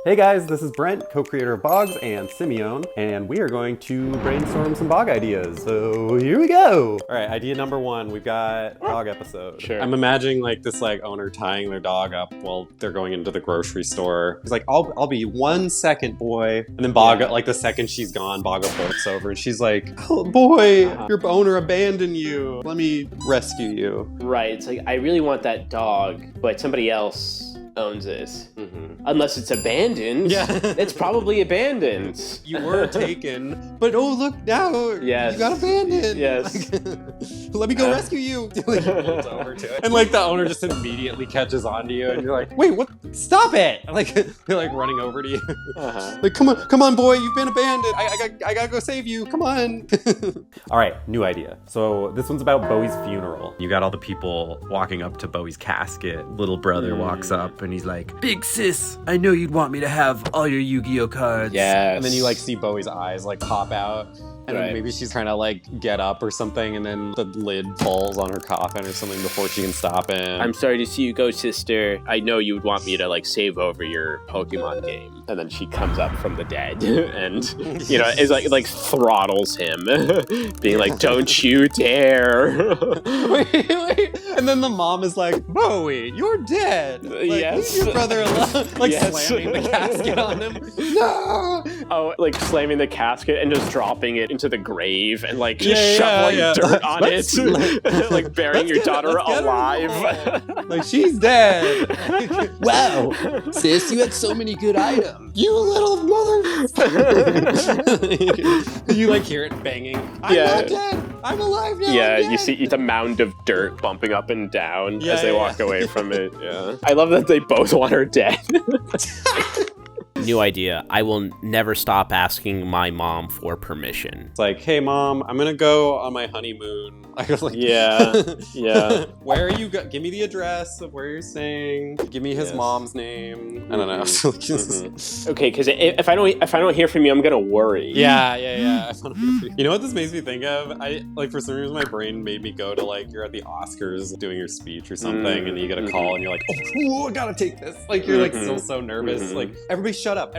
Hey guys, this is Brent, co-creator of Boggs and Simeon, and we are going to brainstorm some Bogg ideas. So here we go. All right, idea number one, we've got dog episode. Sure. I'm imagining like this owner tying their dog up while they're going into the grocery store. He's like, I'll be 1 second, boy. And then Bogg, like the second she's gone, Boggo bolts over and she's like, oh boy, your owner abandoned you. Let me rescue you. Right. It's like, I really want that dog, but somebody else owns it. Unless it's abandoned. Yeah. It's probably abandoned. You were taken, but oh look now, yes. You got abandoned. Yes. Let me go rescue you. Like, bolts over to it. And like the owner just immediately catches on to you and you're like, wait, what? Stop it. Like they're like running over to you. Like, come on, boy, you've been abandoned. I gotta go save you. Come on. All right, new idea. So this one's about Bowie's funeral. You got all the people walking up to Bowie's casket. Little brother walks up and he's like, big sis, I know you'd want me to have all your Yu-Gi-Oh cards. Yes. And then you like see Bowie's eyes like pop out. And then maybe she's trying to like get up or something, and then the lid falls on her coffin or something before she can stop him. I'm sorry to see you go, sister. I know you would want me to like save over your Pokemon game. And then she comes up from the dead and, you know, is like throttles him, being like, don't you dare. Wait. And then the mom is like, Bowie, you're dead. Like, yes. leave your brother alone. Like Yes. slamming the casket on him. No. Oh, like slamming the casket and just dropping it into the grave and like shoveling dirt on it. Like burying your daughter alive. Like, she's dead. Wow, sis, you had so many good items. You little mother. You like hear it banging. I'm not dead. I'm alive now. Yeah, you see it's a mound of dirt bumping up and down as they walk away from it. Yeah. I love that they both want her dead. New idea. I will never stop asking my mom for permission. It's like, hey mom, I'm gonna go on my honeymoon. I was like, yeah. Where are you give me the address of where you're staying. Give me his mom's name. I don't know. Okay, because if I don't hear from you, I'm gonna worry. Yeah. You know what this makes me think of? I like for some reason my brain made me go to like you're at the Oscars doing your speech or something, and then you get a call and you're like, oh cool, I gotta take this. Like you're like still so nervous. Like everybody shut up.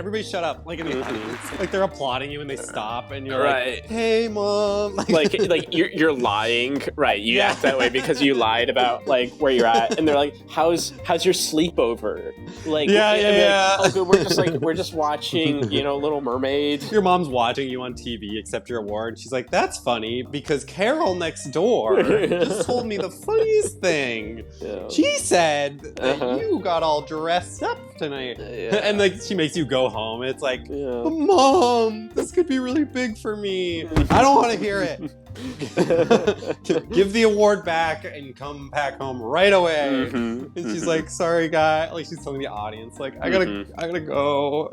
Like in the audience. Like they're applauding you and they stop and you're like, hey mom. Like you're lying. Right, you act that way because you lied about like where you're at, and they're like, "How's your sleepover?" Like, yeah. Like, oh, good, we're just watching, you know, Little Mermaid. Your mom's watching you on TV, except you're at war, and she's like, "That's funny because Carol next door just told me the funniest thing. Yeah. She said that you got all dressed up tonight, and like she makes you go home. It's like, but Mom, this could be really big for me. I don't want to hear it." Give the award back and come back home right away. And she's like, sorry guy, like she's telling the audience like I gotta go.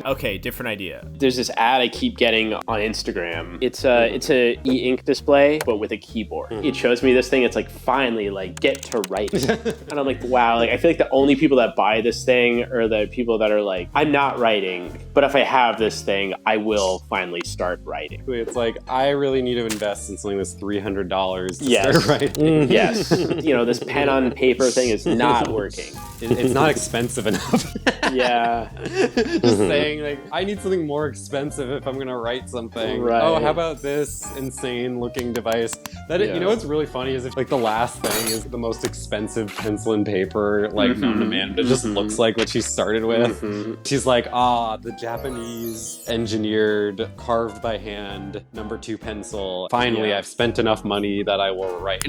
Okay, different idea. There's this ad I keep getting on Instagram. It's a e-ink display but with a keyboard. It shows me this thing. It's like, finally, like, get to writing. And I'm like, wow, like I feel like the only people that buy this thing are the people that are like, I'm not writing, but if I have this thing, I will finally start writing. It's like, I really need to invest in something that's $300 to start writing. Yes. You know, this pen on paper thing is not working. It's not expensive enough. Yeah. Just saying, like, I need something more expensive if I'm gonna write something. Right. Oh, how about this insane looking device? You know what's really funny is if like the last thing is the most expensive pencil and paper like known to man. It just looks like what she started with. She's like, the Japanese engineered, carved by hand, #2 pencil. Finally, I've spent enough money that I will write.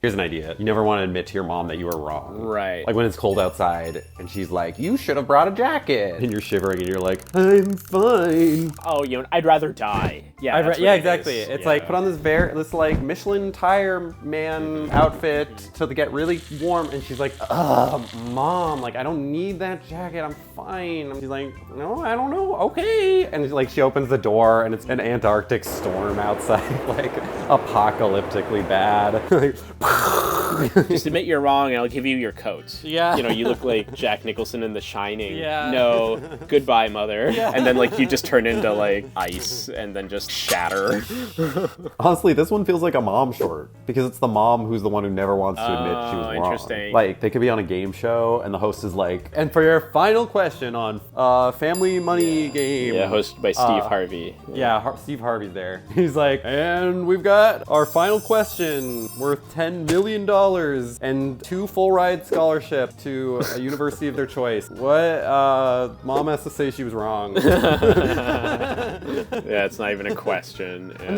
Here's an idea. You never want to admit to your mom that you were wrong. Right. Like when it's cold outside and she's like, you should have brought a jacket. And you're shivering and you're like, I'm fine. Oh, you know, I'd rather die. Yeah, exactly. It's like, put on this like Michelin tire man outfit to get really warm. And she's like, mom, like I don't need that jacket. I'm fine. And she's like, no, I don't know. Okay. And like she opens the door and it's an Antarctic storm outside, like apocalyptically bad. Like, Just admit you're wrong and I'll give you your coat. Yeah. You know, you look like Jack Nicholson in The Shining. Yeah. No, goodbye, mother. Yeah. And then like you just turn into like ice and then just shatter. Honestly, this one feels like a mom short because it's the mom who's the one who never wants to admit she was wrong. Interesting. Like they could be on a game show and the host is like, and for your final question on Family Money Game. Yeah, hosted by Steve Harvey. Yeah, Steve Harvey's there. He's like, and we've got our final question worth $10 million and 2 full ride scholarship to a university of their choice. What? Mom has to say she was wrong. Yeah, it's not even a question. Yeah. And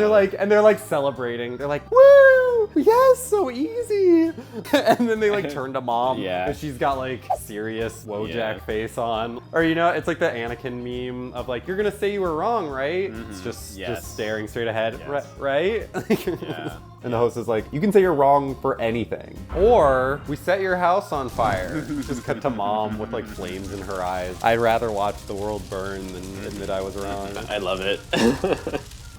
they're like celebrating. They're like, woo! Yes, so easy. And then they like turn to mom. Yeah. And she's got like serious Wojak face on. Or you know, it's like the Anakin meme of like, you're gonna say you were wrong, right? It's just staring straight ahead, right? Yeah. And the host is like, you can say you're wrong for anything. Or we set your house on fire. Just cut to mom with like flames in her eyes. I'd rather watch the world burn than admit I was wrong. I love it.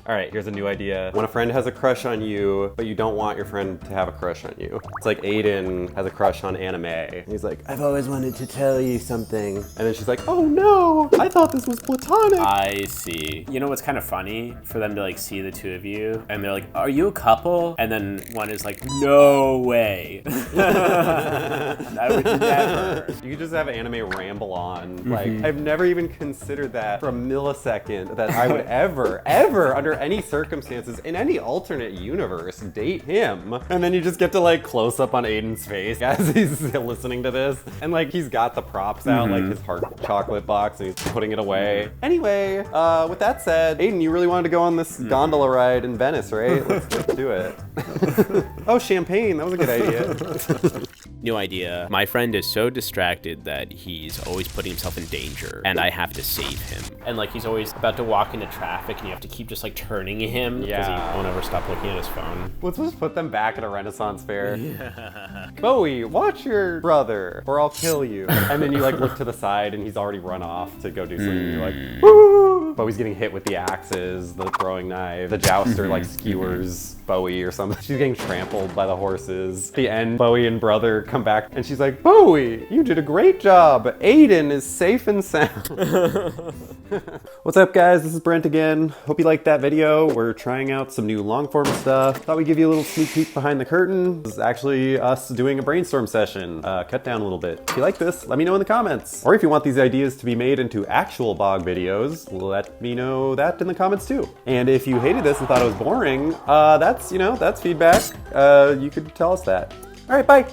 All right, here's a new idea. When a friend has a crush on you, but you don't want your friend to have a crush on you. It's like Aiden has a crush on anime. And he's like, I've always wanted to tell you something. And then she's like, oh no, I thought this was platonic. I see. You know what's kind of funny? For them to like see the two of you and they're like, are you a couple? And then one is like, no way. I would never. You could just have anime ramble on. Like, I've never even considered that for a millisecond that I would ever, under any circumstances, in any alternate universe, date him. And then you just get to like close up on Aiden's face as he's listening to this. And like he's got the props out, like his heart chocolate box, and he's putting it away. Anyway, with that said, Aiden, you really wanted to go on this gondola ride in Venice, right? Let's do it. Oh, champagne, that was a good idea. New idea. My friend is so distracted that he's always putting himself in danger and I have to save him. And like he's always about to walk into traffic and you have to keep just like turning him because he won't ever stop looking at his phone. Let's just put them back at a Renaissance fair. Yeah. Bowie, watch your brother or I'll kill you. And then you like look to the side and he's already run off to go do something. And you're like, woo! Bowie's getting hit with the axes, the throwing knife, the jouster like skewers Bowie or something. She's getting trampled by the horses. At the end, Bowie and brother come back and she's like, Bowie, you did a great job. Aiden is safe and sound. What's up guys, this is Brent again. Hope you liked that video. We're trying out some new long form stuff. Thought we'd give you a little sneak peek behind the curtain. This is actually us doing a brainstorm session. Cut down a little bit. If you like this, let me know in the comments. Or if you want these ideas to be made into actual Bogg videos, let me know that in the comments too. And if you hated this and thought it was boring, that's feedback. You could tell us that. All right, bye.